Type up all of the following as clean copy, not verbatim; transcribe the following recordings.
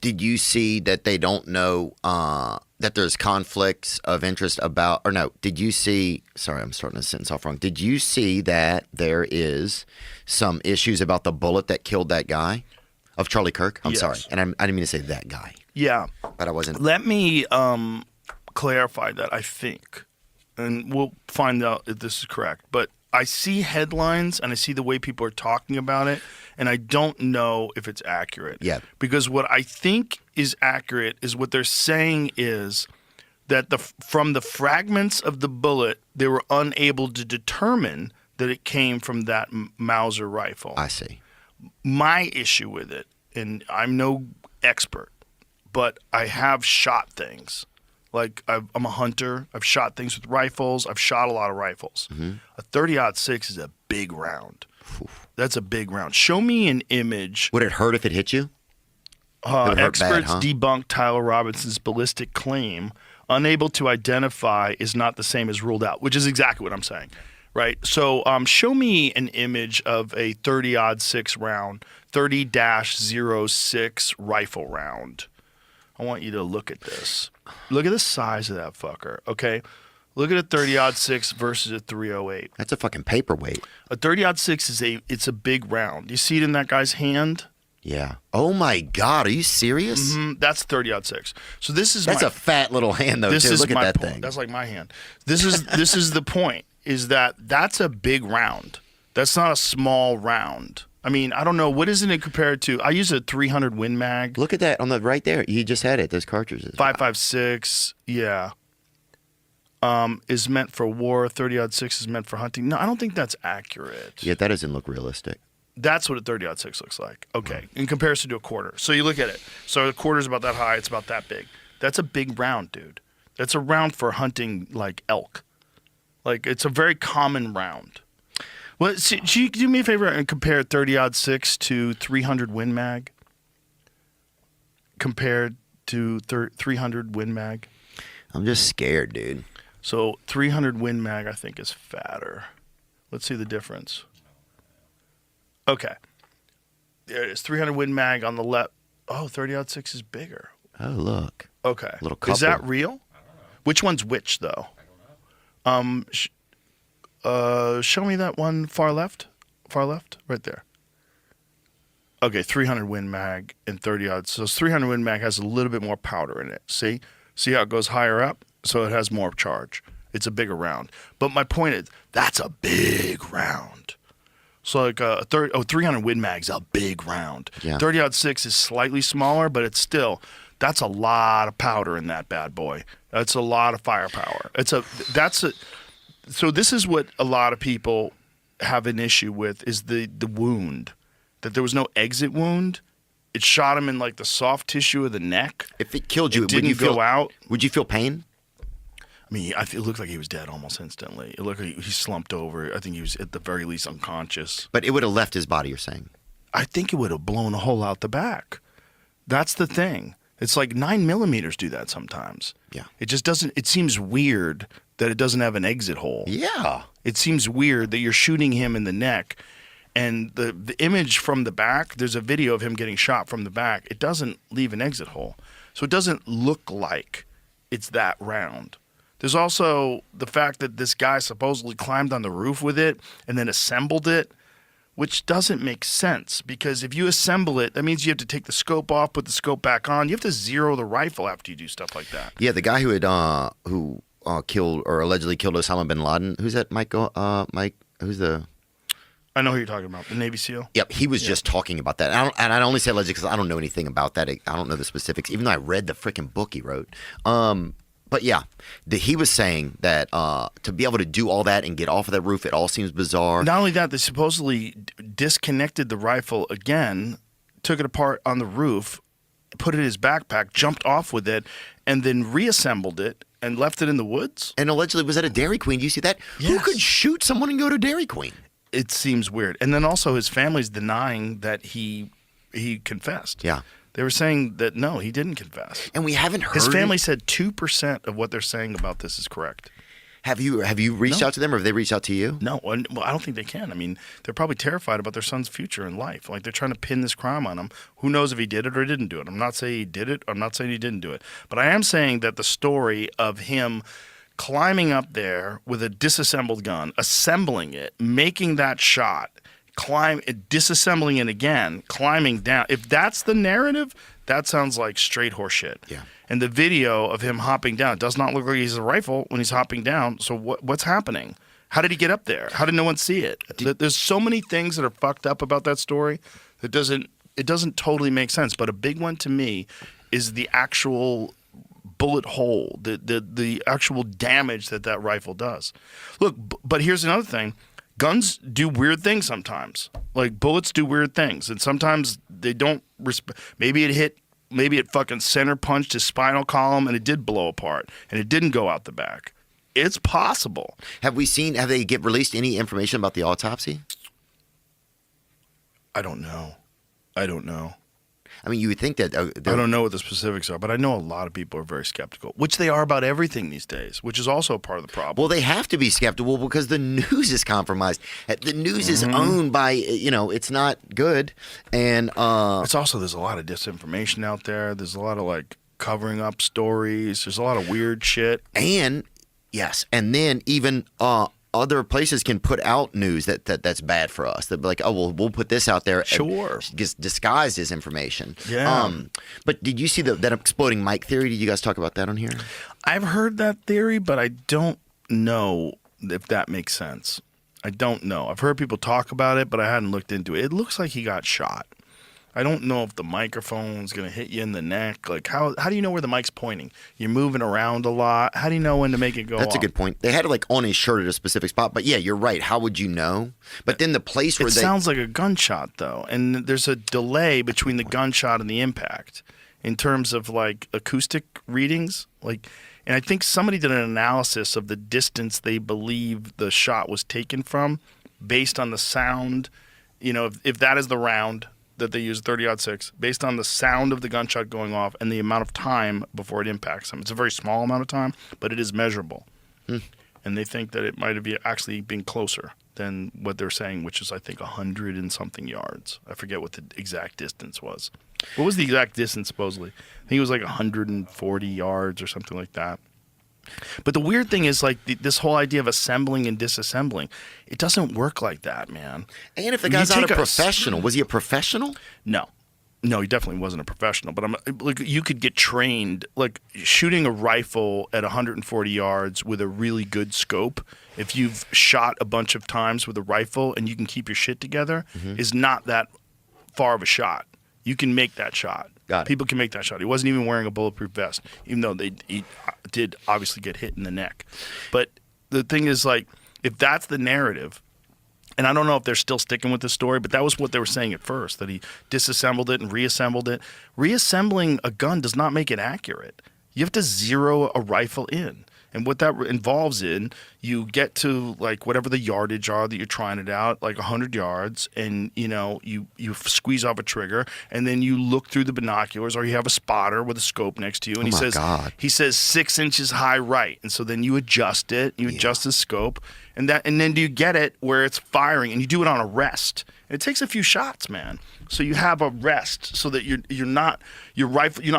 Did you see that they don't know that there's conflicts of interest about, or no, did you see, sorry, I'm starting the sentence off wrong. Did you see that there is some issues about the bullet that killed that guy of Charlie Kirk? I'm sorry. And I didn't mean to say that guy. Yeah. But I wasn't. Let me clarify that, I think, and we'll find out if this is correct. But I see headlines and I see the way people are talking about it, and I don't know if it's accurate. Yeah. Because what I think is accurate is what they're saying is that from the fragments of the bullet, they were unable to determine that it came from that Mauser rifle. I see. My issue with it, and I'm no expert, but I have shot things. Like, I'm a hunter. I've shot things with rifles. I've shot a lot of rifles. Mm-hmm. A 30-06 is a big round. Oof. That's a big round. Show me an image. Would it hurt if it hit you? Experts debunk Tyler Robinson's ballistic claim. Unable to identify is not the same as ruled out, which is exactly what I'm saying. Right? So show me an image of a 30-06 round, 30-06 rifle round. I want you to look at this. Look at the size of that fucker, okay? Look at a 30-06 versus a 308. That's a fucking paperweight. A 30-06 it's a big round. You see it in that guy's hand? Yeah. Oh my God, are you serious? Mm-hmm. That's 30-06. So that's a fat little hand though. This too. is Look at my that point. thing. That's like my hand. This is the point. Is that's a big round. That's not a small round. I mean, I don't know. What isn't it compared to? I use a 300 Win Mag. Look at that on the right there. You just had it. Those cartridges. 5.56. Yeah. Is meant for war. 30-06 is meant for hunting. No, I don't think that's accurate. Yeah, that doesn't look realistic. That's what a 30-06 looks like. Okay. In comparison to a quarter. So you look at it. So a quarter's about that high. It's about that big. That's a big round, dude. That's a round for hunting like elk. Like, it's a very common round. Well, see, you do me a favor and compare 30-06 to 300 Win Mag? Compared to 300 Win Mag? I'm just scared, dude. So 300 Win Mag, I think, is fatter. Let's see the difference. Okay. There it is. 300 Win Mag on the left. Oh, 30-06 is bigger. Oh, look. Okay. Little couple. Is that real? Which one's which, though? Show me that one far left, right there. Okay, 300 Win Mag and 30-06. So 300 Win Mag has a little bit more powder in it. See how it goes higher up? So it has more charge. It's a bigger round. But my point is, that's a big round. So like 300 Win Mag's a big round. Yeah. 30-06 is slightly smaller, but it's still, that's a lot of powder in that bad boy. That's a lot of firepower. So this is what a lot of people have an issue with is the wound, that there was no exit wound. It shot him in like the soft tissue of the neck. If it killed you, would you go out? Would you feel pain? I mean, it looked like he was dead almost instantly. It looked like he slumped over. I think he was at the very least unconscious. But it would have left his body, you're saying? I think it would have blown a hole out the back. That's the thing. It's like 9mm do that sometimes. Yeah. It just doesn't, it seems weird that it doesn't have an exit hole. Yeah. It seems weird that you're shooting him in the neck, and the image from the back, there's a video of him getting shot from the back. It doesn't leave an exit hole. So it doesn't look like it's that round. There's also the fact that this guy supposedly climbed on the roof with it and then assembled it, which doesn't make sense, because if you assemble it, that means you have to take the scope off, put the scope back on. You have to zero the rifle after you do stuff like that. Yeah, the guy who had killed or allegedly killed Osama bin Laden. Who's that? Mike? Who's the? I know who you're talking about. The Navy SEAL. Yep, he was just talking about that. And I only say allegedly because I don't know anything about that. I don't know the specifics, even though I read the freaking book he wrote. But yeah, he was saying that to be able to do all that and get off of that roof, it all seems bizarre. Not only that, they supposedly disconnected the rifle again, took it apart on the roof, put it in his backpack, jumped off with it, and then reassembled it and left it in the woods. And allegedly was at a Dairy Queen. Do you see that? Yes. Who could shoot someone and go to Dairy Queen? It seems weird. And then also his family's denying that he confessed. Yeah. They were saying that, no, he didn't confess. And we haven't heard. His family said 2% of what they're saying about this is correct. Have you reached No. out to them, or have they reached out to you? No, well, I don't think they can. I mean, they're probably terrified about their son's future in life. Like, they're trying to pin this crime on him. Who knows if he did it or didn't do it? I'm not saying he did it. I'm not saying he didn't do it. But I am saying that the story of him climbing up there with a disassembled gun, assembling it, making that shot, disassembling it again, climbing down. If that's the narrative, that sounds like straight horse shit. Yeah. And the video of him hopping down does not look like he's a rifle when he's hopping down. So what's happening? How did he get up there? How did no one see it? There's so many things that are fucked up about that story that it doesn't totally make sense. But a big one to me is the actual bullet hole, the actual damage that rifle does. Look, but here's another thing. Guns do weird things sometimes. Like, bullets do weird things, and sometimes they don't maybe it fucking center punched his spinal column and it did blow apart and it didn't go out the back. It's possible. Have they released any information about the autopsy? I don't know. I mean, you would think that I don't know what the specifics are, but I know a lot of people are very skeptical, which they are about everything these days, which is also part of the problem. well, they have to be skeptical because the news is compromised. The news is owned by, it's not good. And It's also, there's a lot of disinformation out there. There's a lot of like covering up stories. There's a lot of weird shit. and yes, and then even other places can put out news that's bad for us. They'll be like, oh, well, we'll put this out there. Sure. Disguised as information. Yeah. But did you see that exploding mic theory? Did you guys talk about that on here? I've heard that theory, but I don't know if that makes sense. I don't know. I've heard people talk about it, but I hadn't looked into it. It looks like he got shot. I don't know if the microphone's going to hit you in the neck. Like, how do you know where the mic's pointing? You're moving around a lot. How do you know when to make it go That's off? a good point. They had it like on his shirt at a specific spot. But yeah, you're right. How would you know? But then the place where It sounds like a gunshot, though. And there's a delay between the gunshot and the impact in terms of, like, acoustic readings. Like, and I think somebody did an analysis of the distance they believe the shot was taken from based on the sound. You know, if that is the round that they use, 30-06, based on the sound of the gunshot going off and the amount of time before it impacts them. It's a very small amount of time, but it is measurable. And they think that it might have actually been closer than what they're saying, which is, I think, 100 and something yards. I forget what the exact distance was. What was the exact distance, supposedly? I think it was like 140 yards or something like that. But the weird thing is, like, this whole idea of assembling and disassembling, it doesn't work like that, man. And if the guy's not a professional, was he a professional? No, he definitely wasn't a professional. But like, you could get trained, like shooting a rifle at 140 yards with a really good scope. If you've shot a bunch of times with a rifle and you can keep your shit together, is not that far of a shot. You can make that shot. Got it. People can make that shot. He wasn't even wearing a bulletproof vest, even though he did obviously get hit in the neck. But the thing is, like, if that's the narrative, and I don't know if they're still sticking with this story, but that was what they were saying at first, that he disassembled it and reassembled it. Reassembling a gun does not make it accurate. You have to zero a rifle in. And what that involves you get to, like, whatever the yardage are that you're trying it out, like 100 yards, and, you squeeze off a trigger, and then you look through the binoculars, or you have a spotter with a scope next to you, and he says 6 inches high right, and so then you adjust it, adjust the scope, and then you get it where it's firing, and you do it on a rest. And it takes a few shots, man. So you have a rest, so that you're not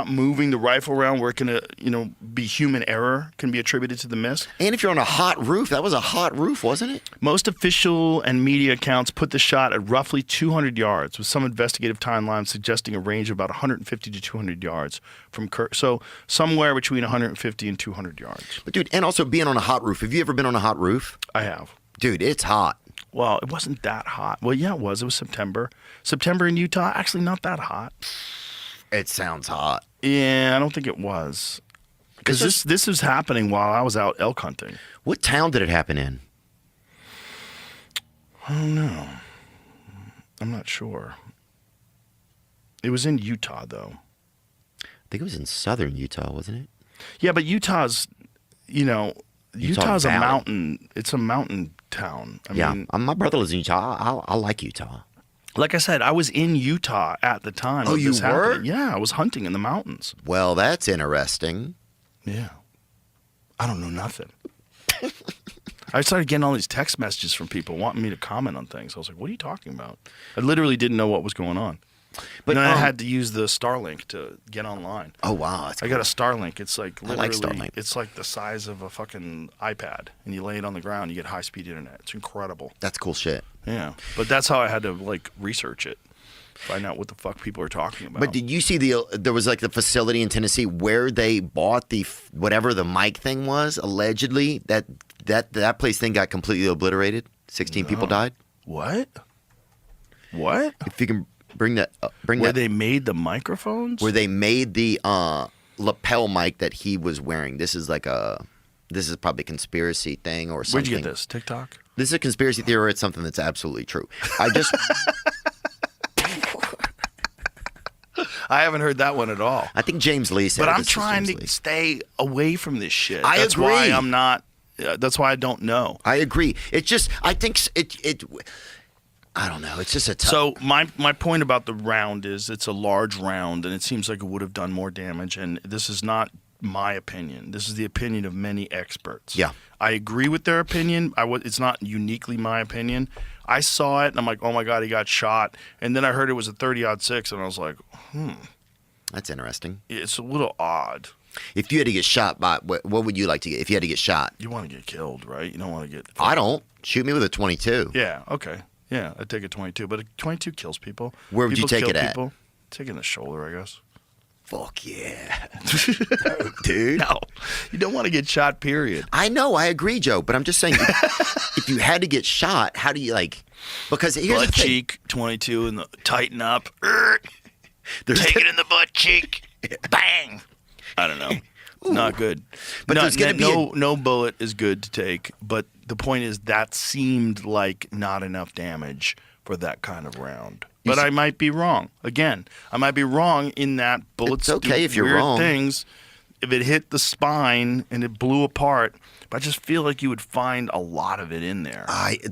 moving the rifle around where it can be human error can be attributed to the miss. And if you're on a hot roof, that was a hot roof, wasn't it? Most official and media accounts put the shot at roughly 200 yards, with some investigative timelines suggesting a range of about 150 to 200 yards from Kirk. So somewhere between 150 and 200 yards. But dude, and also being on a hot roof. Have you ever been on a hot roof? I have. Dude, it's hot. Well, it wasn't that hot. Well, yeah, it was. It was September. September in Utah, actually not that hot. It sounds hot. Yeah, I don't think it was. Because this was happening while I was out elk hunting. What town did it happen in? I don't know. I'm not sure. It was in Utah, though. I think it was in southern Utah, wasn't it? Yeah, but Utah's a Valley. mountain. It's a mountain town. I mean, my brother lives in Utah. I like Utah. like I said, I was in Utah at the time. Oh, of this you were? happening. Yeah, I was hunting in the mountains. Well, that's interesting. Yeah. I don't know nothing. I started getting all these text messages from people wanting me to comment on things. I was like, what are you talking about? I literally didn't know what was going on. But And then I had to use the Starlink to get online. Oh wow, that's I got a Starlink. It's like I literally, like Starlink. it's like the size of a fucking iPad, and you lay it on the ground, you get high-speed internet. It's incredible. That's cool shit. Yeah, but that's how I had to like research it, find out what the fuck people are talking about. But did you see there was like the facility in Tennessee where they bought the whatever the mic thing was allegedly that place thing got completely obliterated. 16 people died. What? What? If you can bring that Where they made the microphones? where they made the lapel mic that he was wearing. This is probably a conspiracy thing or something. Where'd you get this? TikTok? This is a conspiracy theory. Or it's something that's absolutely true. I just I haven't heard that one at all. I think James Lee said. But it. I'm This is trying James to Lee. stay away from this shit. I That's agree. why I'm not. That's why I don't know. I agree. It's just I think it. I don't know. It's just a tough. So my point about the round is it's a large round, and it seems like it would have done more damage. And this is not my opinion. This is the opinion of many experts. Yeah. I agree with their opinion. It's not uniquely my opinion. I saw it, and I'm like, oh my god, he got shot. And then I heard it was a 30-06, and I was like, That's interesting. it's a little odd. If you had to get shot by, what would you like to get? If you had to get shot, You want to get killed, right? You don't want to get. I don't. Shoot me with a 22. Yeah. Okay. Yeah, I'd take a 22, but a 22 kills people. Where would you People take kill it at? people. Take it in the shoulder, I guess. Fuck yeah, dude. No, you don't want to get shot. Period. I know. I agree, Joe. But I'm just saying, if you had to get shot, how do you like? Because here's Butt the thing. cheek, 22, and tighten up. There's- Take it in the butt cheek. Bang. I don't know. Not good. But there's gonna be no bullet is good to take. But the point is that seemed like not enough damage for that kind of round. But I might be wrong. Again, I might be wrong in that bullets It's okay do if you're weird wrong. things. If it hit the spine and it blew apart, but I just feel like you would find a lot of it in there.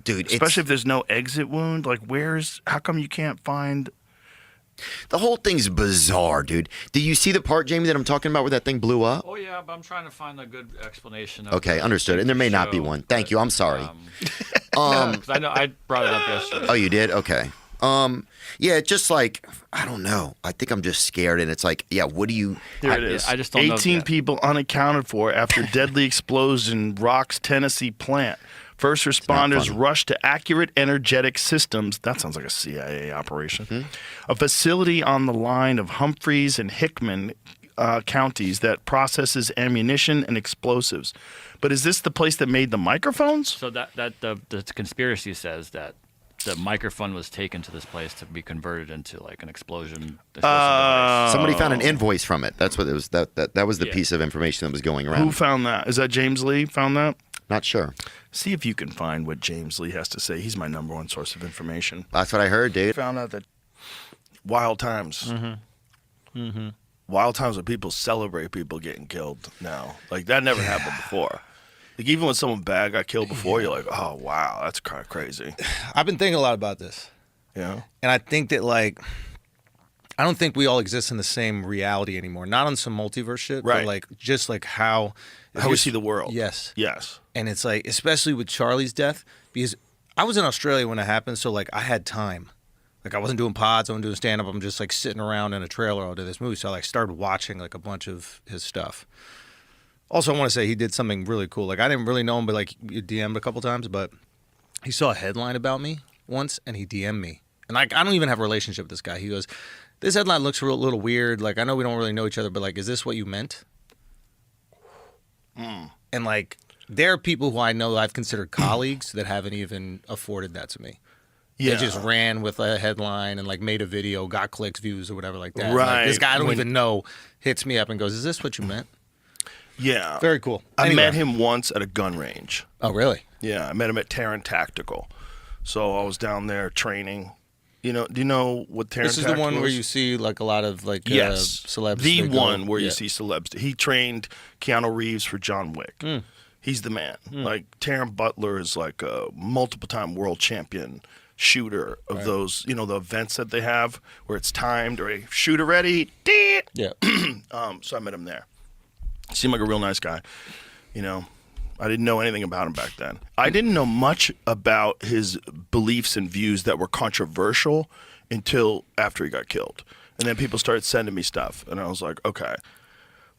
Dude, Especially if there's no exit wound. Like, how come you can't find? the whole thing's bizarre, dude. Did you see the part, Jamie, that I'm talking about where that thing blew up? Oh yeah, but I'm trying to find a good explanation. Of Okay, the understood. And there may not be show, one. Thank but, you. I'm sorry. Because I know I brought it up yesterday. Oh, you did? Okay. Yeah, it's just like I don't know. I think I'm just scared, and it's like, yeah, what do you? Here it is. I just don't know 18 yet. people unaccounted for after deadly explosion rocks Tennessee plant. First responders funny. rushed to Accurate Energetic Systems. That sounds like a CIA operation. A facility on the line of Humphreys and Hickman counties that processes ammunition and explosives. But is this the place that made the microphones? So the conspiracy says that the microphone was taken to this place to be converted into like an explosion. Somebody found an invoice from it. That's what it was. That was the Yeah. piece of information that was going around. Who found that? Is that James Lee found that? Not sure. See if you can find what James Lee has to say. He's my number one source of information. That's what I heard, dude. Found out that wild times. Wild times when people celebrate people getting killed now. Like, that never happened before. Like, even when someone bad got killed before, you're like, oh, wow, that's kind of crazy. I've been thinking a lot about this. You know? And I think that, like, I don't think we all exist in the same reality anymore. Not on some multiverse shit, Right. but, like, just, like, how we see the world. Yes. Yes. And it's, like, especially with Charlie's death, because I was in Australia when it happened, so, like, I had time. Like, I wasn't doing pods, I wasn't doing stand-up. I'm just, like, sitting around in a trailer all day this movie. So I, like, started watching, like, a bunch of his stuff. Also, I want to say he did something really cool. Like, I didn't really know him, but, like, you DM'd a couple times, but he saw a headline about me once, and he DM'd me. And, like, I don't even have a relationship with this guy. He goes, this headline looks a little weird. Like, I know we don't really know each other, but, like, is this what you meant? And, like, there are people who I know I've considered colleagues that haven't even afforded that to me. Yeah. They just ran with a headline and, like, made a video, got clicks, views, or whatever like that. Right. Like, this guy I don't When- even know hits me up and goes, is this what you meant? Yeah. Very cool. I Anyway. met him once at a gun range. Oh, really? Yeah, I met him at Terran Tactical. So I was down there training. You know, do you know what Terran This is the Tactical one where is? you see, like, a lot of, like, Yes, celebs. the that go- one where you yeah. see celebs. He trained Keanu Reeves for John Wick. He's the man. Like, Taron Butler is like a multiple-time world champion shooter of those, you know, the events that they have where it's timed or a shooter ready. Yeah. So I met him there. Seemed like a real nice guy. You know, I didn't know anything about him back then. I didn't know much about his beliefs and views that were controversial until after he got killed. And then people started sending me stuff. And I was like, okay,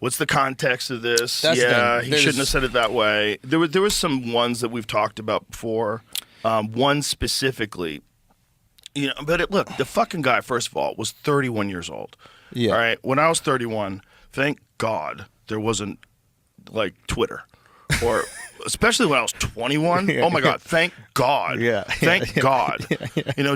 what's the context of this? That's he shouldn't have said it that way. There was some ones that we've talked about before. One specifically, but look, the fucking guy, first of all, was 31 years old. Yeah. All right. When I was 31, thank God there wasn't like Twitter, or especially when I was 21. Oh my God, thank God. Thank God.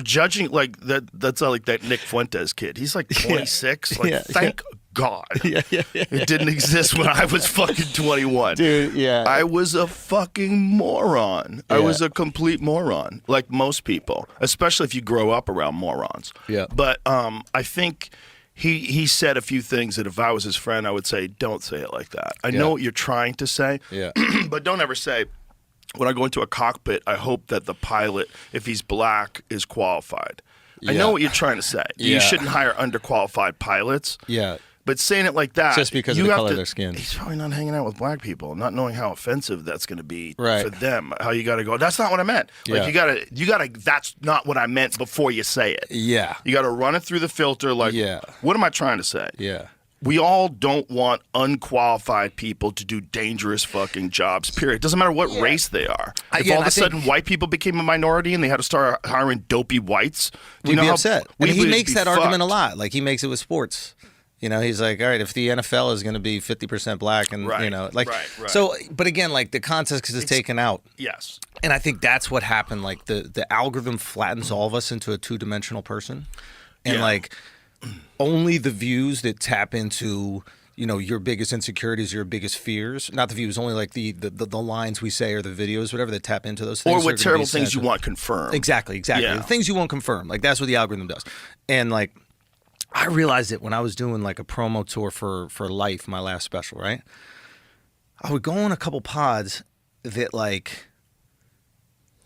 Judging like that's like that Nick Fuentes kid. He's like 26. Thank God. It didn't exist when I was fucking 21. Dude, I was a fucking moron. I was a complete moron, like most people, especially if you grow up around morons. Yeah. But I think he said a few things that if I was his friend, I would say, don't say it like that. I know what you're trying to say, but don't ever say, when I go into a cockpit, I hope that the pilot, if he's black, is qualified. I know what you're trying to say. You shouldn't hire underqualified pilots. Yeah. But saying it like that, Just because of the color of their skin. He's probably not hanging out with black people, not knowing how offensive that's going to be Right. for them. How you got to go, that's not what I meant. Like you gotta. That's not what I meant before you say it. Yeah. You got to run it through the filter. Like, what am I trying to say? Yeah. We all don't want unqualified people to do dangerous fucking jobs, period. Doesn't matter what race they are. If all of a sudden white people became a minority and they had to start hiring dopey whites, we'd be upset. And he makes that argument fucked. a lot. Like, he makes it with sports. He's like, all right, if the NFL is going to be 50% black and, Right. So, but again, like, the context is taken out. Yes. And I think that's what happened. Like, the algorithm flattens all of us into a two-dimensional person. And, like, only the views that tap into, your biggest insecurities, your biggest fears, not the views, only like the lines we say or the videos, whatever, that tap into those things. Or what terrible things you want confirmed. Exactly. Yeah. The things you won't confirm. Like, that's what the algorithm does. And, like, I realized it when I was doing like a promo tour for Life, my last special, right? I would go on a couple pods that like,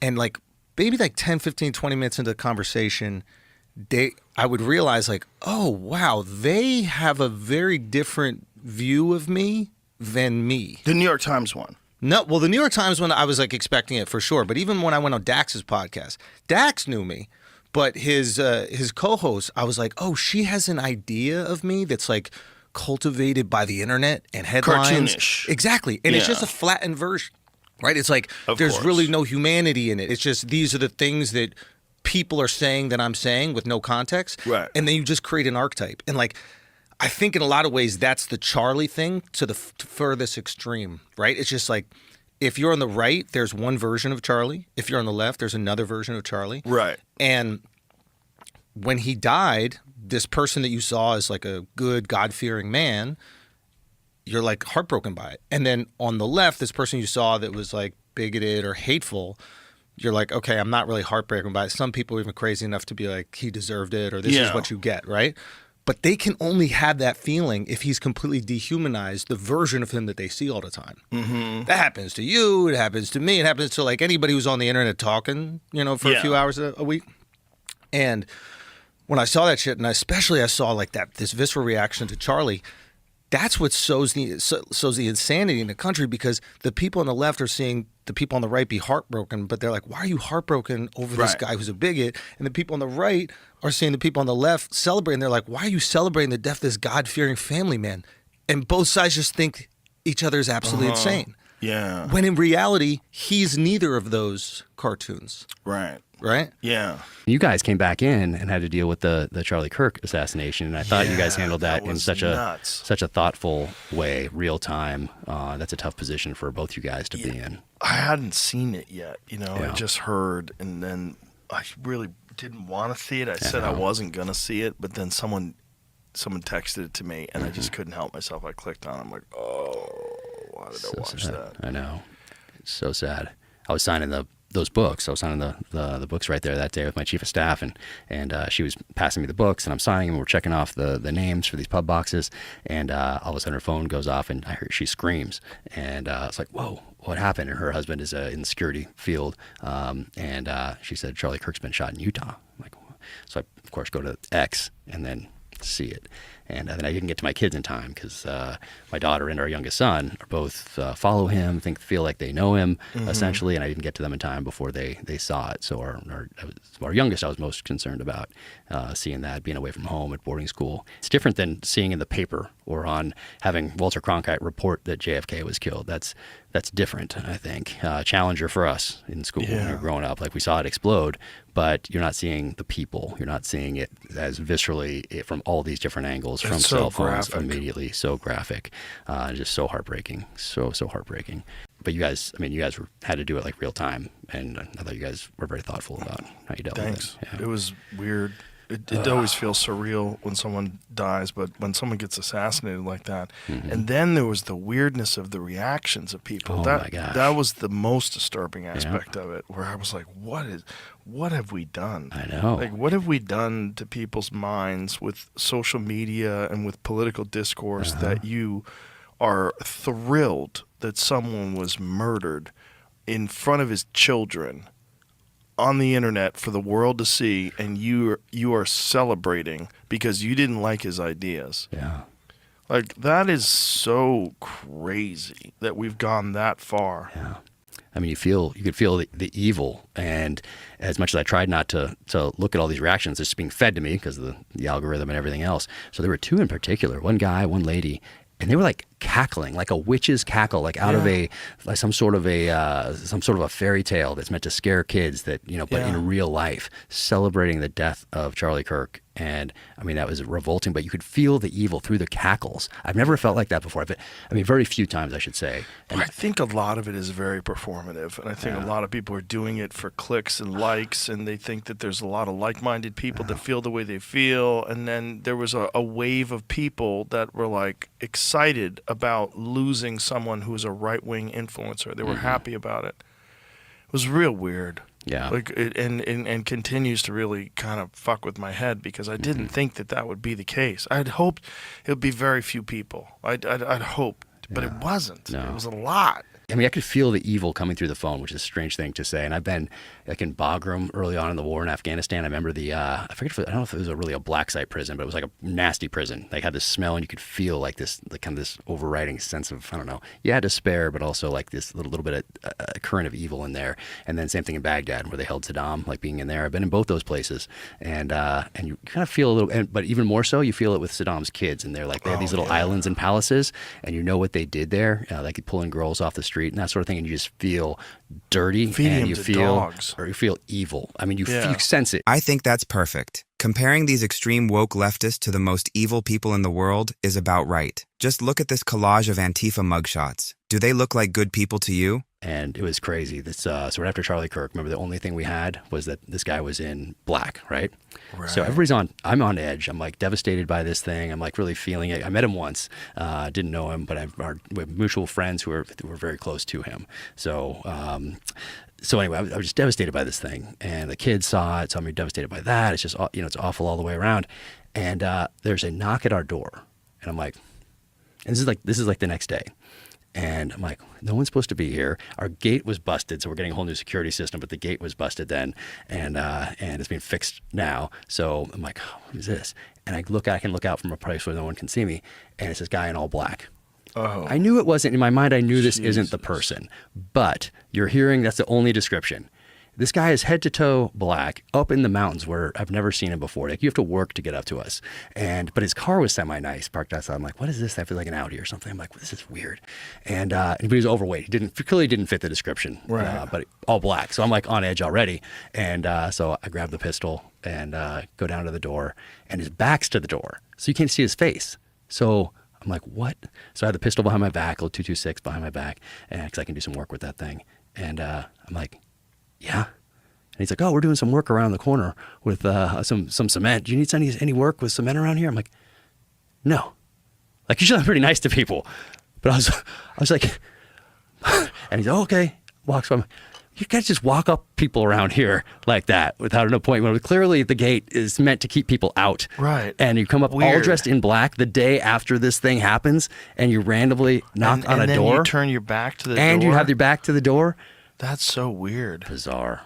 and like maybe like 10, 15, 20 minutes into the conversation, I would realize like, oh, wow, they have a very different view of me than me. The New York Times one. No, well, the New York Times one, I was like expecting it for sure. But even when I went on Dax's podcast, Dax knew me. But his co-host, I was like, oh, she has an idea of me that's like cultivated by the internet and headlines. Cartoonish. Exactly. And it's just a flattened version, right? It's like there's really no humanity in it. It's just these are the things that people are saying that I'm saying with no context. Right. And then you just create an archetype. And like, I think in a lot of ways that's the Charlie thing to the furthest extreme, right? It's just like, if you're on the right, there's one version of Charlie. If you're on the left, there's another version of Charlie. Right. And when he died, this person that you saw as like a good, God-fearing man, you're like heartbroken by it. And then on the left, this person you saw that was like bigoted or hateful, you're like, okay, I'm not really heartbroken by it. Some people are even crazy enough to be like, he deserved it, or this is what you get, right? But they can only have that feeling if he's completely dehumanized the version of him that they see all the time. Mm-hmm. That happens to you. It happens to me. It happens to like anybody who's on the internet talking, for a few hours a week. And when I saw that shit, and especially I saw like this visceral reaction to Charlie, that's what sows the insanity in the country, because the people on the left are seeing the people on the right be heartbroken, but they're like, why are you heartbroken over this guy who's a bigot? And the people on the right are seeing the people on the left celebrating. They're like, why are you celebrating the death of this God-fearing family man? And both sides just think each other is absolutely insane. Yeah. When in reality, he's neither of those cartoons. Right. Right? Yeah. You guys came back in and had to deal with the Charlie Kirk assassination, and I thought you guys handled that in such a thoughtful way, real time. That's a tough position for both you guys to be in. I hadn't seen it yet, I just heard, and then I really didn't want to see it. I said I wasn't gonna see it, but then someone texted it to me, and I just couldn't help myself. I clicked on it. I'm like, oh, why did I watch that? I know. It's so sad. I was signing those books. I was signing the books right there that day with my chief of staff, and she was passing me the books, and I'm signing them. We're checking off the names for these pub boxes, and all of a sudden her phone goes off, and I hear she screams, and it's like, whoa, what happened? And her husband is in the security field, and she said Charlie Kirk's been shot in Utah. I'm like, so I of course go to X and then see it, And then I didn't get to my kids in time because my daughter and our youngest son are both follow him, feel like they know him essentially, and I didn't get to them in time before they saw it. So our youngest I was most concerned about seeing that, being away from home at boarding school. It's different than seeing in the paper or on having Walter Cronkite report that JFK was killed. That's different, I think. Challenger for us in school when we were growing up. Like we saw it explode, but you're not seeing the people. You're not seeing it as viscerally from all these different angles, from cell phones immediately. So graphic, just so heartbreaking, so heartbreaking. But you guys had to do it like real time, and I thought you guys were very thoughtful about how you dealt with it. Yeah. It was weird. It always feels surreal when someone dies, but when someone gets assassinated like that, and then there was the weirdness of the reactions of people. Oh my gosh. That was the most disturbing aspect of it, where I was like, what have we done? I know. Like, what have we done to people's minds with social media and with political discourse that you are thrilled that someone was murdered in front of his children on the internet for the world to see, and you are celebrating because you didn't like his ideas. Yeah. Like, that is so crazy that we've gone that far. Yeah. I mean, you could feel the evil, and as much as I tried not to look at all these reactions, it's just being fed to me because of the algorithm and everything else. So there were two in particular, one guy, one lady, and they were like cackling, like a witch's cackle, like out of some sort of a fairy tale that's meant to scare kids. That but in real life, celebrating the death of Charlie Kirk. And I mean, that was revolting, but you could feel the evil through the cackles. I've never felt like that before. Very few times, I should say. And I think a lot of it is very performative, and I think a lot of people are doing it for clicks and likes, and they think that there's a lot of like-minded people that feel the way they feel. And then there was a wave of people that were like excited about losing someone who was a right-wing influencer. They were happy about it. It was real weird. Yeah. Like and continues to really kind of fuck with my head because I didn't think that would be the case. I'd hoped it would be very few people. I'd hoped, but it wasn't. No. It was a lot. I mean, I could feel the evil coming through the phone, which is a strange thing to say. And I've been like in Bagram early on in the war in Afghanistan. I remember I don't know if it was really a black site prison, but it was like a nasty prison. Like had this smell, and you could feel like this, like kind of this overriding sense of, I don't know, despair, but also like this little bit of current of evil in there. And then same thing in Baghdad, where they held Saddam, like being in there. I've been in both those places, and you kind of feel a little, but even more so, you feel it with Saddam's kids, and they're like they have these little islands and palaces, and you know what they did there, like pulling girls off the street and that sort of thing, and you just feel dirty, and you feel evil. I mean, you sense it. I think that's perfect. Comparing these extreme woke leftists to the most evil people in the world is about right. Just look at this collage of Antifa mugshots. Do they look like good people to you? And it was crazy. So right after Charlie Kirk, remember the only thing we had was that this guy was in black, right? So I'm on edge. I'm like devastated by this thing. I'm like really feeling it. I met him once, didn't know him, but we have mutual friends who were very close to him. So anyway, I was just devastated by this thing, and the kids saw it, so I'm devastated by that. It's just, it's awful all the way around. And there's a knock at our door, and I'm like, and this is like the next day. And I'm like, no one's supposed to be here. Our gate was busted, so we're getting a whole new security system, but the gate was busted then, and it's being fixed now. So I'm like, oh, what is this? And I can look out from a place where no one can see me, and it's this guy in all black. Oh. I knew it wasn't, in my mind, I knew this isn't the person, but you're hearing that's the only description. This guy is head to toe black, up in the mountains where I've never seen him before. Like, you have to work to get up to us. But his car was semi-nice, parked outside. I'm like, what is this? I feel like an Audi or something. I'm like, this is weird. But he was overweight. He clearly didn't fit the description, but all black. So I'm like on edge already. And so I grab the pistol and go down to the door, and his back's to the door. So you can't see his face. So I'm like, what? So I had the pistol behind my back, a little 226 behind my back, because I can do some work with that thing. And I'm like, yeah. And he's like, oh, we're doing some work around the corner with some cement. Do you need any work with cement around here? I'm like, no. Like, usually I'm pretty nice to people. But I was like, and he's like, oh, okay. Walks by. You can't just walk up people around here like that without an appointment. Clearly, the gate is meant to keep people out. Right. And you come up all dressed in black the day after this thing happens, and you randomly knock on a door. And then you turn your back to the door. And you have your back to the door. That's so weird. Bizarre.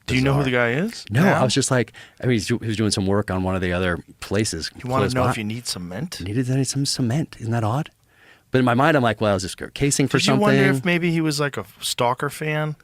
Do you know who the guy is? No, now? I was just like, I mean, he was doing some work on one of the other places. You want to know by. if you need cement? Needed some cement. Isn't that odd? But in my mind, I'm like, well, is this casing for Did you something? wonder if maybe he was like a stalker fan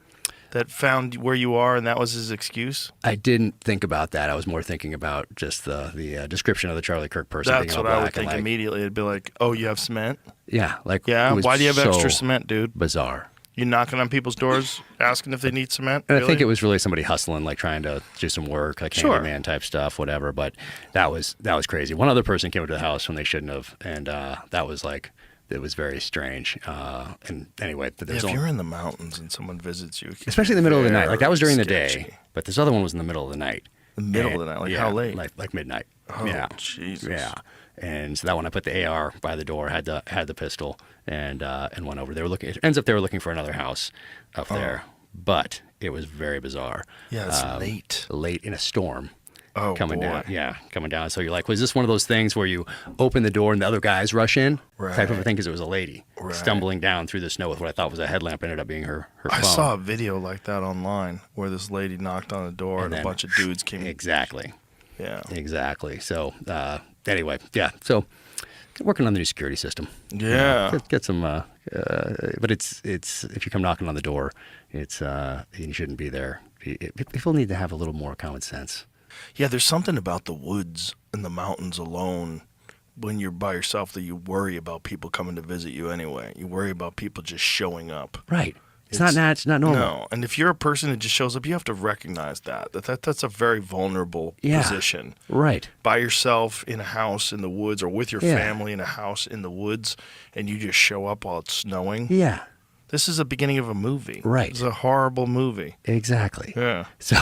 that found where you are and that was his excuse? I didn't think about that. I was more thinking about just the description of the Charlie Kirk person. That's being what all I would black and, think like, immediately. It'd be like, oh, you have cement? Yeah, like Yeah, it was why do you have so extra cement, dude? Bizarre. You knocking on people's doors asking if they need cement? And Really? I think it was really somebody hustling, like trying to do some work, like Sure. handyman type stuff, whatever. But that was crazy. One other person came to the house when they shouldn't have, and that was like, it was very strange. And anyway, but there's if only, you're in the mountains and someone visits you, it can especially in be the middle of the night. Like that was during the sketchy. day, but this other one was in the middle of the night. The middle And- of the night? Like yeah, how late? Like midnight. Oh, yeah. Jesus. Yeah. And so that one, I put the AR by the door, had the pistol, and went over. They were looking. It ends up they were looking for another house up there, but it was very bizarre. Yeah, it's Late in a storm. Oh, coming boy. down. Yeah, coming down. So you're like, was this one of those things where you open the door and the other guys rush in? Type of a Right. thing, because it was a lady stumbling down through the snow with what I thought was a headlamp, ended up being her phone. I saw a video like that online where this lady knocked on the door and a then- bunch of dudes came. Exactly. Yeah. Exactly. So anyway, yeah. So working on the new security system. Yeah. Get some. But it's if you come knocking on the door, it's you shouldn't be there. People need to have a little more common sense. Yeah, there's something about the woods and the mountains alone when you're by yourself that you worry about people coming to visit you anyway. You worry about people just showing up. Right. It's not normal. No, and if you're a person that just shows up, you have to recognize that's a very vulnerable Yeah. position. Right. By yourself in a house in the woods or with your Yeah. family in a house in the woods and you just show up while it's snowing. Yeah. This is the beginning of a movie. Right. It's a horrible movie. Exactly. Yeah. So,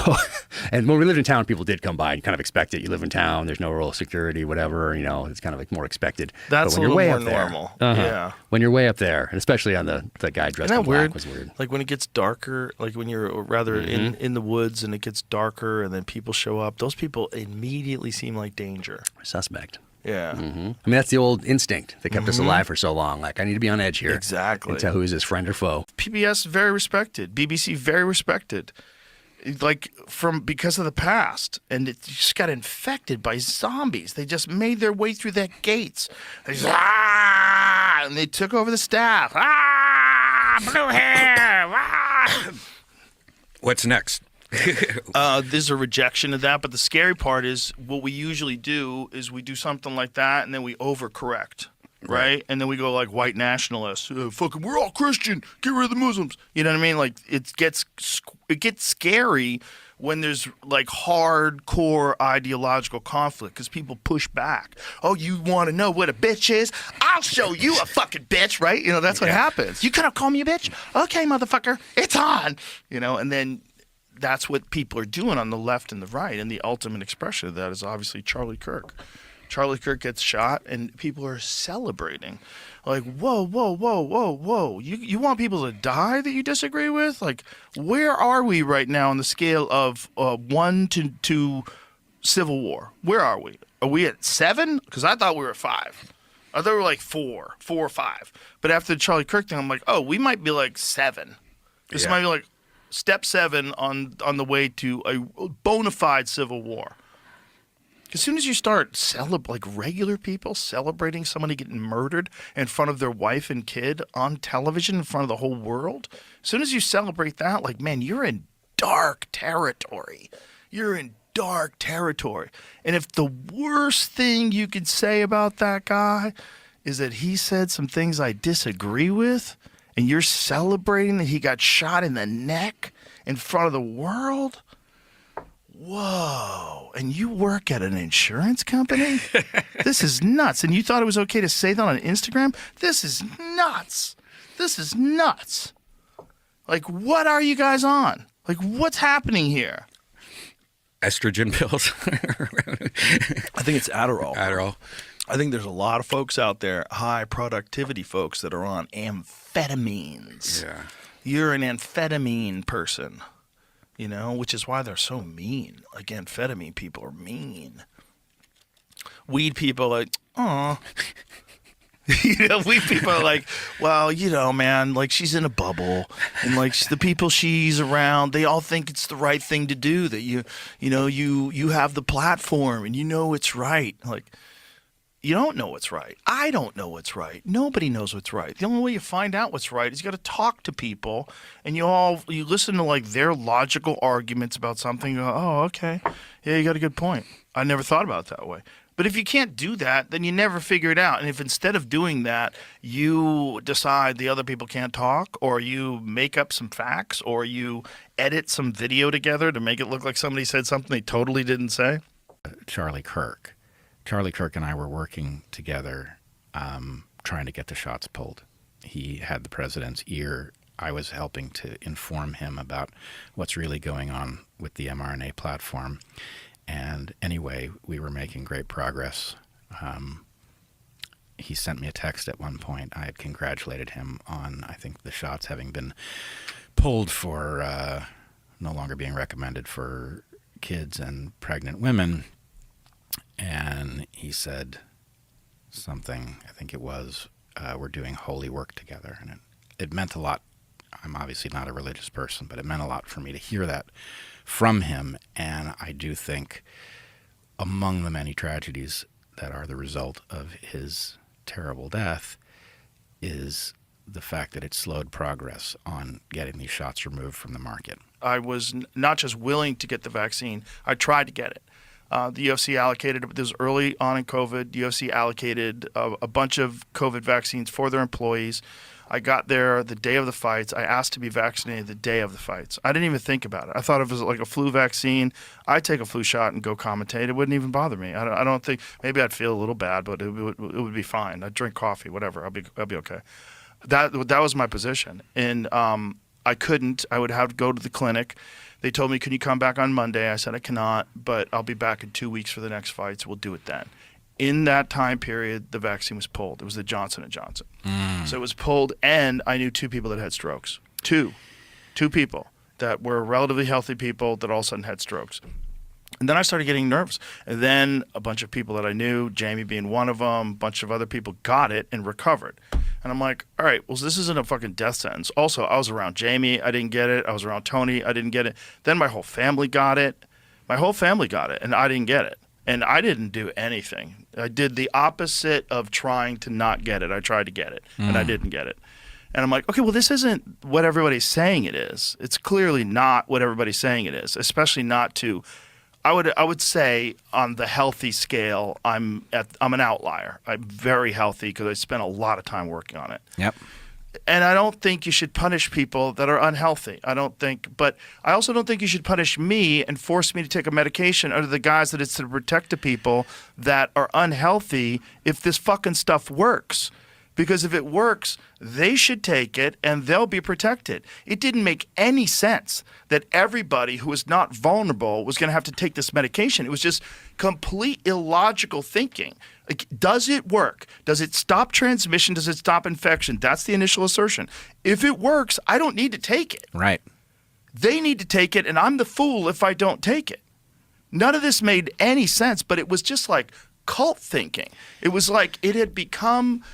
and when we lived in town, people did come by and kind of expect it. You live in town, there's no real security, whatever, it's kind of like more expected. That's But a when you're little way more up there- normal. Uh-huh. Yeah. When you're way up there, and especially on the guy dressed Isn't in that black weird? was weird. Like when it gets darker, like when you're rather Mm-hmm. in the woods and it gets darker and then people show up, those people immediately seem like danger. Suspect. Yeah. I mean, that's the old instinct that kept us alive for so long. Like, I need to be on edge here. Exactly. And tell who is his friend or foe. PBS very respected. BBC very respected. Like because of the past, and it just got infected by zombies. They just made their way through that gates. They just, and they took over the staff. Blue hair. What's next? There's a rejection of that, but the scary part is what we usually do is we do something like that, and then we overcorrect. Right? And then we go like white nationalists. Fucking, we're all Christian. Get rid of the Muslims. You know what I mean? Like it gets scary when there's like hardcore ideological conflict because people push back. Oh, you want to know what a bitch is? I'll show you a fucking bitch, right? That's what happens. You gonna call me a bitch? Okay, motherfucker, it's on. And then that's what people are doing on the left and the right, and the ultimate expression of that is obviously Charlie Kirk. Charlie Kirk gets shot, and people are celebrating. Like, whoa, whoa, whoa, whoa, whoa. You want people to die that you disagree with? Like, where are we right now on the scale of 1 to Civil War? Where are we? Are we at 7? Because I thought we were at 5. I thought we were like 4 or 5. But after the Charlie Kirk thing, I'm like, oh, we might be like 7. This might be like step 7 on the way to a bona fide Civil War. As soon as you start like regular people celebrating somebody getting murdered in front of their wife and kid on television in front of the whole world, as soon as you celebrate that, like, man, you're in dark territory. You're in dark territory. And if the worst thing you could say about that guy is that he said some things I disagree with, and you're celebrating that he got shot in the neck in front of the world, whoa, and you work at an insurance company? This is nuts. And you thought it was okay to say that on Instagram? This is nuts. This is nuts. Like, what are you guys on? Like, what's happening here? Estrogen pills. I think it's Adderall. Adderall. I think there's a lot of folks out there, high productivity folks, that are on amphetamines. Yeah. You're an amphetamine person. Which is why they're so mean. Like, amphetamine people are mean. Weed people are like, aw. We people are like, well, man, like she's in a bubble, and like the people she's around, they all think it's the right thing to do. That you have the platform, and it's right. Like, you don't know what's right. I don't know what's right. Nobody knows what's right. The only way you find out what's right is you got to talk to people, and you listen to like their logical arguments about something. You go, oh, okay, yeah, you got a good point. I never thought about it that way. But if you can't do that, then you never figure it out. And if instead of doing that, you decide the other people can't talk, or you make up some facts, or you edit some video together to make it look like somebody said something they totally didn't say. Charlie Kirk. Charlie Kirk and I were working together trying to get the shots pulled. He had the president's ear. I was helping to inform him about what's really going on with the mRNA platform. And anyway, we were making great progress. He sent me a text at one point. I had congratulated him on, I think, the shots having been pulled for no longer being recommended for kids and pregnant women. And he said something, I think it was, we're doing holy work together. And it meant a lot. I'm obviously not a religious person, but it meant a lot for me to hear that from him. And I do think among the many tragedies that are the result of his terrible death is the fact that it slowed progress on getting these shots removed from the market. I was not just willing to get the vaccine, I tried to get it. The UFC allocated, this was early on in COVID, the UFC allocated a bunch of COVID vaccines for their employees. I got there the day of the fights. I asked to be vaccinated the day of the fights. I didn't even think about it. I thought if it was like a flu vaccine, I'd take a flu shot and go commentate. It wouldn't even bother me. I don't think, maybe I'd feel a little bad, but it would be fine. I'd drink coffee, whatever. I'll be okay. That was my position. And I couldn't. I would have to go to the clinic. They told me, can you come back on Monday? I said, I cannot, but I'll be back in 2 weeks for the next fights. We'll do it then. In that time period, the vaccine was pulled. It was the Johnson & Johnson. So it was pulled, and I knew 2 people that had strokes. Two people that were relatively healthy people that all of a sudden had strokes. And then I started getting nervous. And then a bunch of people that I knew, Jamie being one of them, a bunch of other people got it and recovered. And I'm like, all right, well, this isn't a fucking death sentence. Also, I was around Jamie. I didn't get it. I was around Tony. I didn't get it. Then my whole family got it. And I didn't get it. And I didn't do anything. I did the opposite of trying to not get it. I tried to get it, and I didn't get it. And I'm like, okay, well, this isn't what everybody's saying it is. It's clearly not what everybody's saying it is, especially not to – I would say on the healthy scale, I'm an outlier. I'm very healthy because I spent a lot of time working on it. Yep. And I don't think you should punish people that are unhealthy. But I also don't think you should punish me and force me to take a medication under the guise that it's to protect the people that are unhealthy if this fucking stuff works. Because if it works, they should take it and they'll be protected. It didn't make any sense that everybody who is not vulnerable was going to have to take this medication. It was just complete illogical thinking. Like, does it work? Does it stop transmission? Does it stop infection? That's the initial assertion. If it works, I don't need to take it. Right. They need to take it, and I'm the fool if I don't take it. None of this made any sense, but it was just like cult thinking. It was like it had become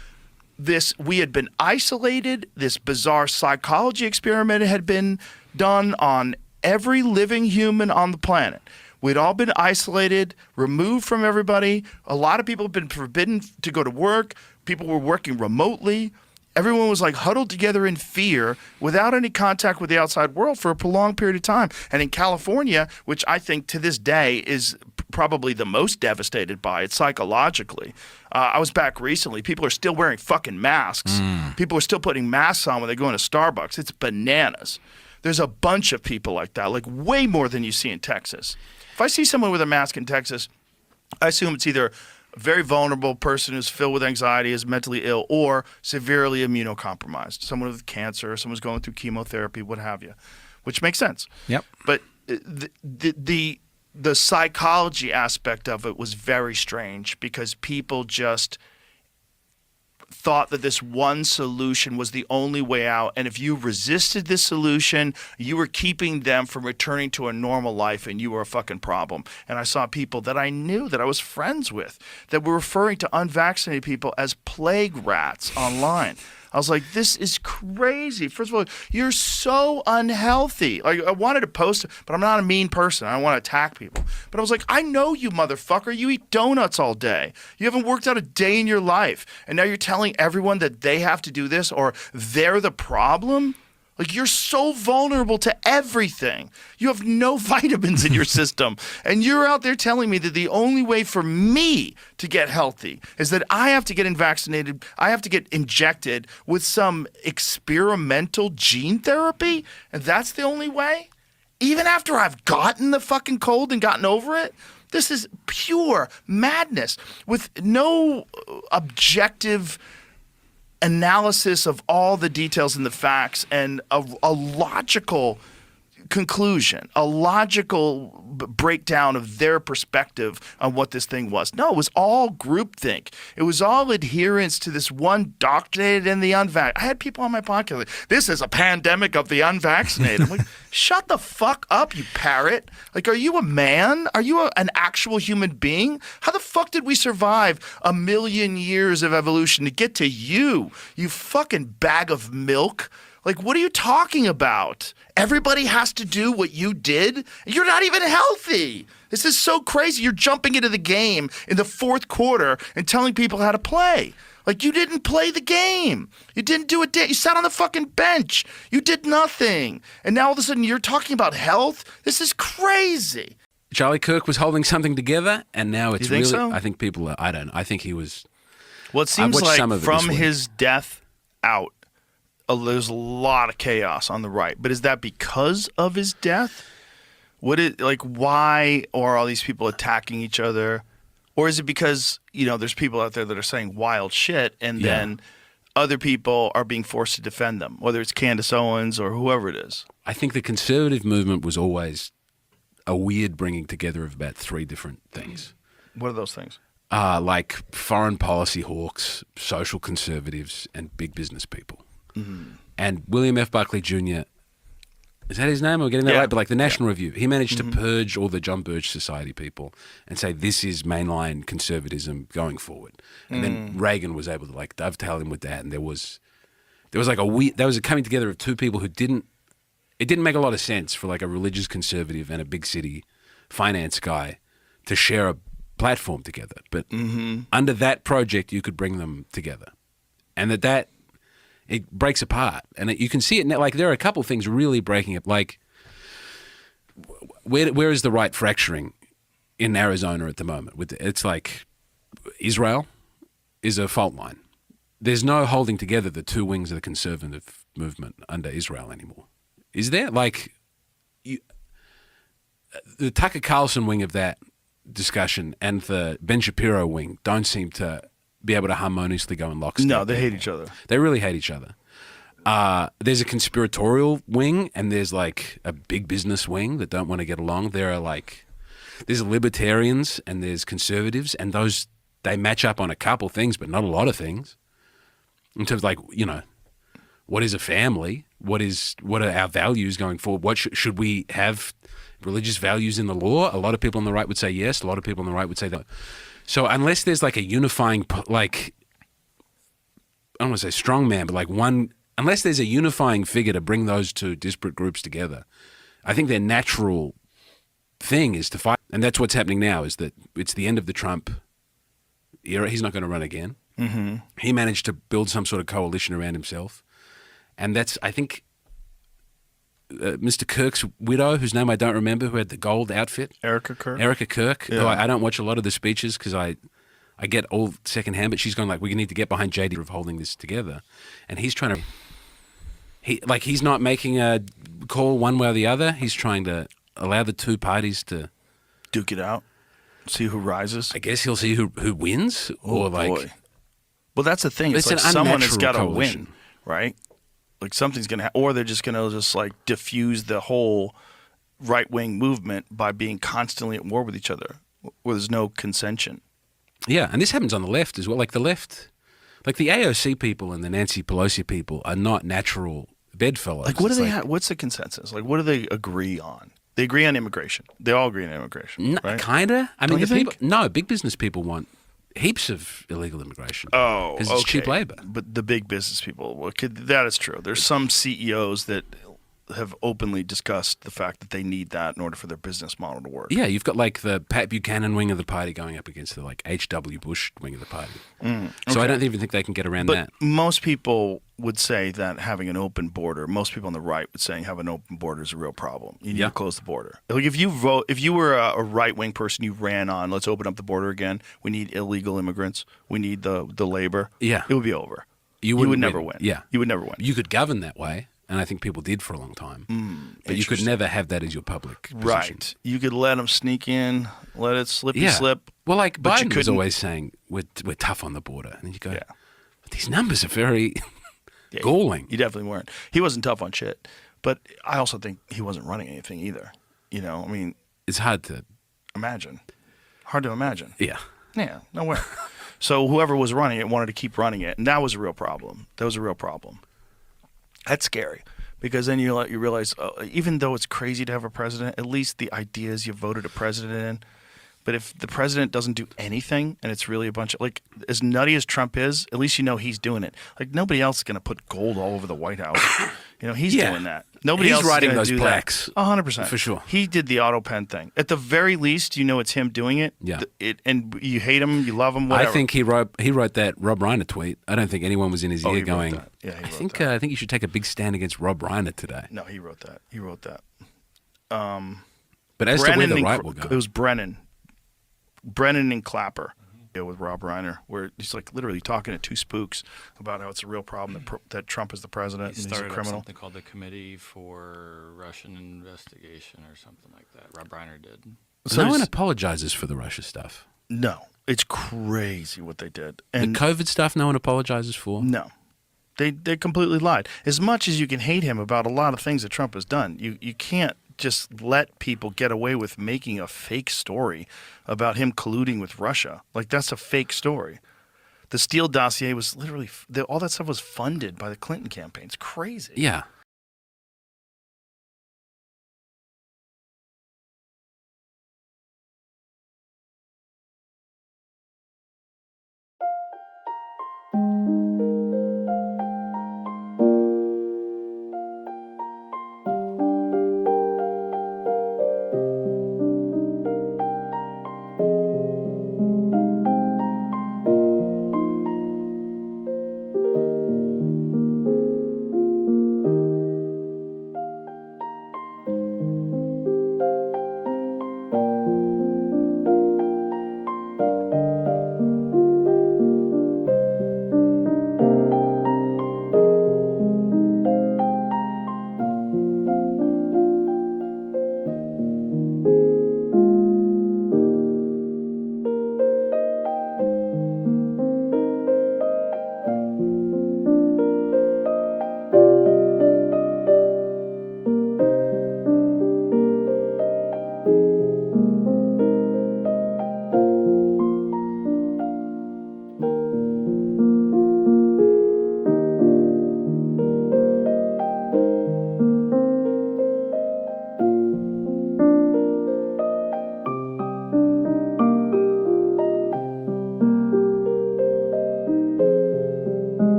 this, we had been isolated, this bizarre psychology experiment had been done on every living human on the planet. We'd all been isolated, removed from everybody. A lot of people have been forbidden to go to work. People were working remotely. Everyone was like huddled together in fear without any contact with the outside world for a prolonged period of time. And in California, which I think to this day is probably the most devastated by it psychologically. I was back recently. People are still wearing fucking masks. People are still putting masks on when they go into Starbucks. It's bananas. There's a bunch of people like that, like way more than you see in Texas. If I see someone with a mask in Texas, I assume it's either a very vulnerable person who's filled with anxiety, is mentally ill, or severely immunocompromised. Someone with cancer, someone's going through chemotherapy, what have you, which makes sense. Yep. But the psychology aspect of it was very strange because people just thought that this one solution was the only way out. And if you resisted this solution, you were keeping them from returning to a normal life, and you were a fucking problem. And I saw people that I knew, that I was friends with, that were referring to unvaccinated people as plague rats online. I was like, this is crazy. First of all, you're so unhealthy. Like, I wanted to post it, but I'm not a mean person. I don't want to attack people. But I was like, I know you, motherfucker. You eat donuts all day. You haven't worked out a day in your life. And now you're telling everyone that they have to do this or they're the problem? Like, you're so vulnerable to everything. You have no vitamins in your system. And you're out there telling me that the only way for me to get healthy is that I have to get vaccinated, I have to get injected with some experimental gene therapy? And that's the only way? Even after I've gotten the fucking cold and gotten over it? This is pure madness with no objective analysis of all the details and the facts, and a logical conclusion, a logical breakdown of their perspective on what this thing was. No, it was all groupthink. It was all adherence to this one doctrinated and the unvaccinated. I had people on my podcast like, this is a pandemic of the unvaccinated. I'm like, shut the fuck up, you parrot. Like, are you a man? Are you an actual human being? How the fuck did we survive 1 million years of evolution to get to you, you fucking bag of milk? Like, what are you talking about? Everybody has to do what you did? You're not even healthy. This is so crazy. You're jumping into the game in the fourth quarter and telling people how to play. Like, you didn't play the game. You didn't do a day. You sat on the fucking bench. You did nothing. And now all of a sudden you're talking about health? This is crazy. Charlie Kirk was holding something together, and now it's You think really. so? I think people are. I don't. I think he was. Well, it seems watched like some of it from this week. his death out, there's a lot of chaos on the right. But is that because of his death? Why are all these people attacking each other? Or is it because, there's people out there that are saying wild shit, and then other people are being forced to defend them, whether it's Candace Owens or whoever it is? I think the conservative movement was always a weird bringing together of about 3 different things. What are those things? Like foreign policy hawks, social conservatives, and big business people. Mm-hmm. And William F. Buckley Jr., is that his name? Am I getting that right? But like the National Review, he managed to purge all the John Birch Society people and say this is mainline conservatism going forward. And then Reagan was able to like dovetail him with that. And there was like there was a coming together of 2 people who it didn't make a lot of sense for like a religious conservative and a big city finance guy to share a platform together. But under that project, you could bring them together. And that it breaks apart, and you can see it now. Like, there are a couple of things really breaking up. Like, where is the right fracturing in Arizona at the moment? It's like Israel is a fault line. There's no holding together the 2 wings of the conservative movement under Israel anymore. Is there? Like, the Tucker Carlson wing of that discussion and the Ben Shapiro wing don't seem to be able to harmoniously go in lockstep. No, they hate each other. They really hate each other. There's a conspiratorial wing, and there's like a big business wing that don't want to get along. There's libertarians and there's conservatives, and they match up on a couple things, but not a lot of things. In terms of like, what is a family? What are our values going forward? What should we have religious values in the law? A lot of people on the right would say yes. A lot of people on the right would say no. So unless there's like a unifying, like, I don't want to say strong man, but like unless there's a unifying figure to bring those 2 disparate groups together, I think their natural thing is to fight. And that's what's happening now, is that it's the end of the Trump era. He's not going to run again. Mm-hmm. He managed to build some sort of coalition around himself. And that's, I think, Mr. Kirk's widow, whose name I don't remember, who had the gold outfit. Erica Kirk. Yeah. Who I don't watch a lot of the speeches because I get all secondhand, but she's going like, we need to get behind JD of holding this together. And he's trying to, he's not making a call one way or the other. He's trying to allow the 2 parties to duke it out, see who rises. I guess he'll see who wins. Boy. Well, that's the thing. It's It's like an someone has unnatural got to coalition. win, right? Like something's going to or they're just going to just like diffuse the whole right-wing movement by being constantly at war with each other where there's no consension. Yeah, and this happens on the left as well. Like the left, Like the AOC people and the Nancy Pelosi people are not natural bedfellows. Like, what do It's they have? What's the consensus? Like, what do they agree on? They agree on immigration. They all agree on immigration, right? Kinda. I Don't mean, you the people. think? No, big business people want heaps of illegal immigration. Oh, because it's cheap okay. labor. But the big business people, well, that is true. There's some CEOs that have openly discussed the fact that they need that in order for their business model to work. Yeah, you've got like the Pat Buchanan wing of the party going up against the like H.W. Bush wing of the party. So I don't even think they can get around But that. most people would say that having an open border, most people on the right would say having an open border is a real problem. You need Yeah. to close the border. Like if you were a right wing person, you ran on, let's open up the border again. We need illegal immigrants. We need the labor. Yeah. It would be over. You would wouldn't never win. Yeah. You would never win. You could govern that way, and I think people did for a long time. But you could interesting. never have that as your public position. Right. You could let them sneak in, let it slippy slip. Well, like but you Biden was couldn't- always saying, we're tough on the border. And then you go, Yeah. but these numbers are very Yeah, galling. You definitely weren't. He wasn't tough on shit. But I also think he wasn't running anything either. You know, I mean, It's hard to, imagine. Hard to imagine. yeah. Yeah, no way. So whoever was running it wanted to keep running it, and that was a real problem. That was a real problem. That's scary because then you realize, even though it's crazy to have a president, at least the ideas you voted a president in. But if the president doesn't do anything and it's really a bunch of, like, as nutty as Trump is, at least you know he's doing it. Like, nobody else is going to put gold all over the White House. You know, he's Yeah. doing that. Nobody He's else writing is going those to do plaques. that. 100%. For sure. He did the auto pen thing. At the very least, you know it's him doing it. Yeah. And you hate him, you love him, whatever. I think he wrote that Rob Reiner tweet. I don't think anyone was in his Oh, ear he wrote going, that. Yeah, he I wrote think that. I think you should take a big stand against Rob Reiner today. No, he wrote that. He wrote that. But as to where the and right will go. It was Brennan and Clapper. Yeah, with Rob Reiner, where he's like literally talking to two spooks about how it's a real problem that Trump is the president He and he's started a up criminal. something called the Committee for Russian Investigation or something like that. Rob Reiner did. So no one he's- apologizes for the Russia stuff. No, it's crazy what they did. The And COVID stuff, no one apologizes for. no, they completely lied. As much as you can hate him about a lot of things that Trump has done, you can't just let people get away with making a fake story about him colluding with Russia. Like, that's a fake story. The Steele dossier was literally all that stuff was funded by the Clinton campaign. It's crazy. Yeah.